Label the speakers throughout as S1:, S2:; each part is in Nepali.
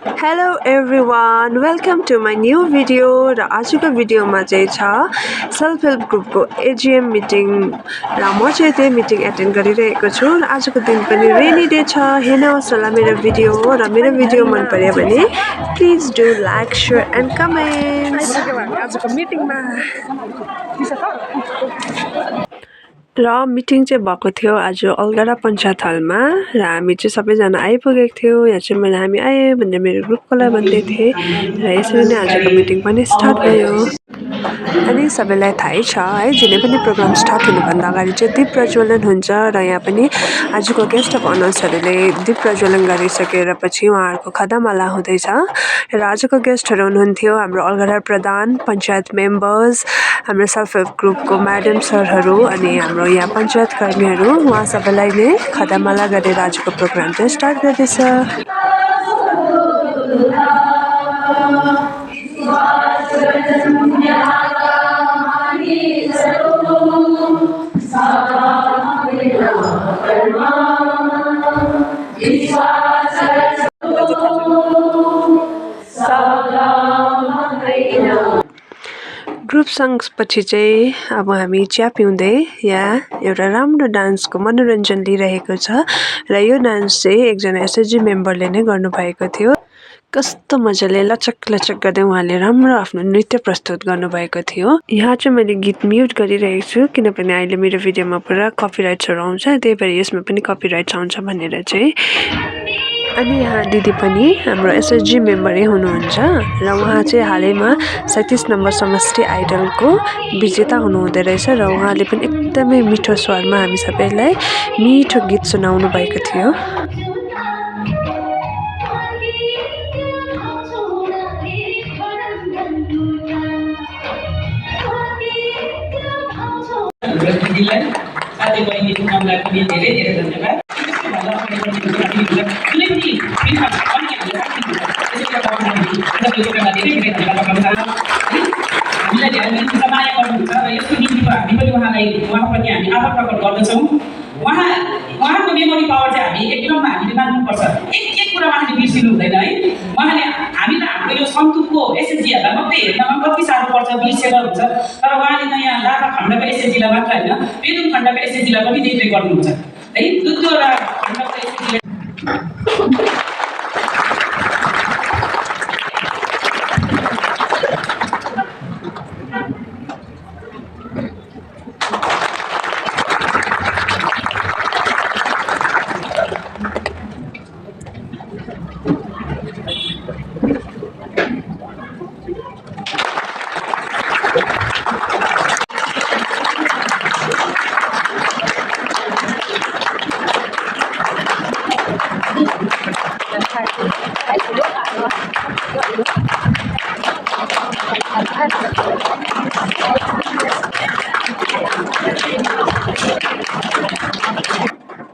S1: Hello everyone, welcome to my new video र आजको भिडियोमा चाहिँ छ सेल्फ हेल्प ग्रुपको एजीएम मिटिङ र म चाहिँ त्यो मिटिङ एटेन्ड गरिरहेको छु र आजको दिन पनि रेनी डे छ हेर्नुहोस् होला मेरो भिडियो र मेरो भिडियो मन पर्यो भने please do like share and comments आजको मिटिङमा र मिटिङ चाहिँ भएको थियो आज अलगढा पञ्चायत हलमा र हामी चाहिँ सबैजना आइपुगेको थियौँ यहाँ चाहिँ हामी आएँ भनेर मेरो ग्रुपकोलाई भन्दै थिएँ र यसरी नै आजको मिटिङ पनि स्टार्ट भयो अनि सबैलाई थाहै छ है जुनै पनि प्रोग्राम स्टार्ट हुनुभन्दा अगाडि चाहिँ दीप प्रज्वलन हुन्छ र यहाँ पनि आजको गेस्ट अफ अनर्सहरूले दीप प्रज्वलन गरिसकेर पछि उहाँहरूको खदामाला हुँदैछ र आजको गेस्टहरू हुनुहुन्थ्यो हाम्रो अलगढा प्रधान पञ्चायत मेम्बर्स हाम्रो सेल्फ हेल्प ग्रुपको म्याडम सरहरू अनि हाम्रो यहाँ पञ्चायत कर्मीहरू उहाँ सबैलाई नै खदामाला गरेर आजको प्रोग्राम चाहिँ स्टार्ट गर्दैछ ग्रुप सङ्गपछि चाहिँ अब हामी चिया पिउँदै यहाँ एउटा राम्रो डान्सको मनोरञ्जन लिइरहेको छ र यो डान्स चाहिँ एकजना एसएचजी मेम्बरले नै गर्नुभएको थियो कस्तो मजाले लचक लचक गर्दै उहाँले राम्रो आफ्नो नृत्य प्रस्तुत गर्नुभएको थियो यहाँ चाहिँ मैले गीत म्युट गरिरहेको छु किनभने अहिले मेरो भिडियोमा पुरा कपिराइट्सहरू आउँछ त्यही भएर यसमा पनि कपिराइट्स आउँछ भनेर चाहिँ अनि यहाँ दिदी पनि हाम्रो एसएचजी मेम्बरै हुनुहुन्छ र उहाँ चाहिँ हालैमा 37 नम्बर समष्टि आइडलको विजेता हुनुहुँदो रहेछ र उहाँले पनि एकदमै मिठो स्वरमा हामी सबैलाई मिठो गीत सुनाउनु भएको थियो
S2: साथै बहिनीको नामलाई पनि धेरै धेरै धन्यवाद हामीलाई ध्यान दिनुहुन्छ माया गर्नुहुन्छ र यसको निम्ति हामी पनि उहाँप्रति हामी आभार प्रकट गर्दछौँ उहाँको मेमोरी पावर चाहिँ हामी एकदम हामीले मान्नुपर्छ एक कुरा उहाँले बिर्सिनु हुँदैन है उहाँले हामी त हाम्रो यो सन्तुकको एसएचजीहरूलाई मात्रै हेर्नमा कति साह्रो पर्छ बिर्सेर हुन्छ तर उहाँले त यहाँ लाभा खण्डको एसएचजीलाई मात्र होइन पेदुङ खण्डको एसएचजीलाई पनि देखरेख गर्नुहुन्छ है दुईवटा खण्डको एसएचजीलाई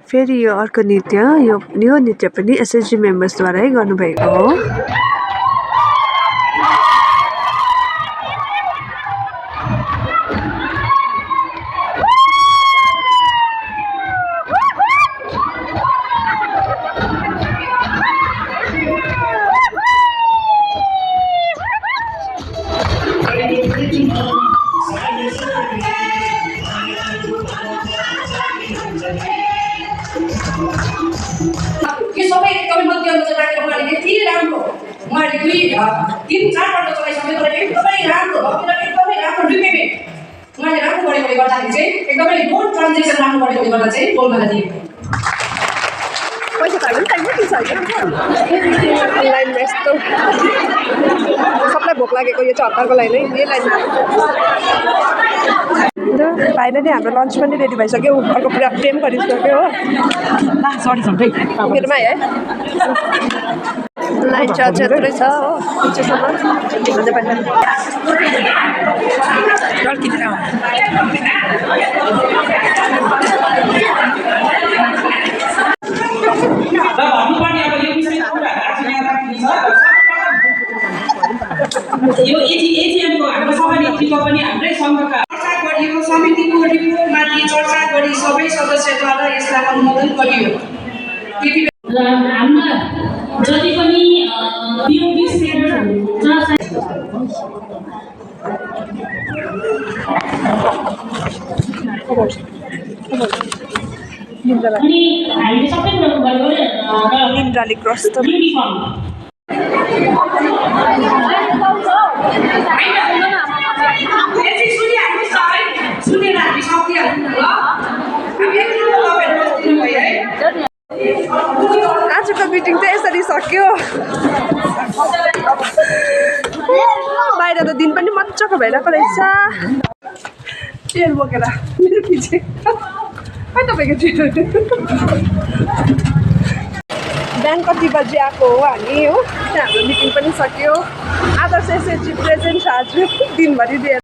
S1: फेरि यो अर्को नृत्य यो नृत्य पनि एसएचजी मेम्बर्सद्वारै गर्नुभएको हो
S3: यो सबै एकदमै मध्यमा चाहिँ राखेर उहाँले यति राम्रो उहाँले 3-4 पल्ट चलाइसक्यो तर एकदमै राम्रो एकदमै राम्रो रिपेमेन्ट उहाँले राम्रो गरेकोले गर्दाखेरि चाहिँ एकदमै लोन ट्रान्जेक्सन राम्रो गरेकोले गर्दा चाहिँ गोल्डमा दिएको
S1: पैसा त लाइनमा यस्तो सबलाई भोक लागेको यो चाहिँ हतारको लाइन है यही लाइन फाइनली हाम्रो लन्च पनि रेडी भइसक्यो अर्को पुरा प्रेम गरिसक्यो हो मेरोमा है लाइन छ क्षेत्रै छ हो
S2: यो एजीएमको हाम्रो सभानेत्रीको पनि हाम्रै सङ्घका
S3: चर्चा गरियो समितिको रिपोर्टमाथि चर्चा गरी सबै सदस्यद्वारा यसलाई अनुमोदन गरियो
S4: र हाम्रा जति पनि
S2: अनि हामीले सबै कुराको गर्यो र
S1: इन्द्राले ग्रस्त
S2: युनिफर्म
S3: एकछिन सुनिहाल्नुहोस् न है सुनेर हामी सक्दिहाल्छौँ न ल हामी एकछिन तपाईँहरू बस्दिनु भयो है
S1: आजको मिटिङ चाहिँ यसरी सक्यो बाहिर त दिन पनि मजाको भइरहेको रहेछ चेयर बोकेर मेरो पछि खै तपाईँको चेयर बिहान कति बजी आएको हो हामी हो त्यहाँ हाम्रो मिटिङ पनि सक्यो आदर्श एसएचजी प्रेजेन्ट आज दिनभरि दिएर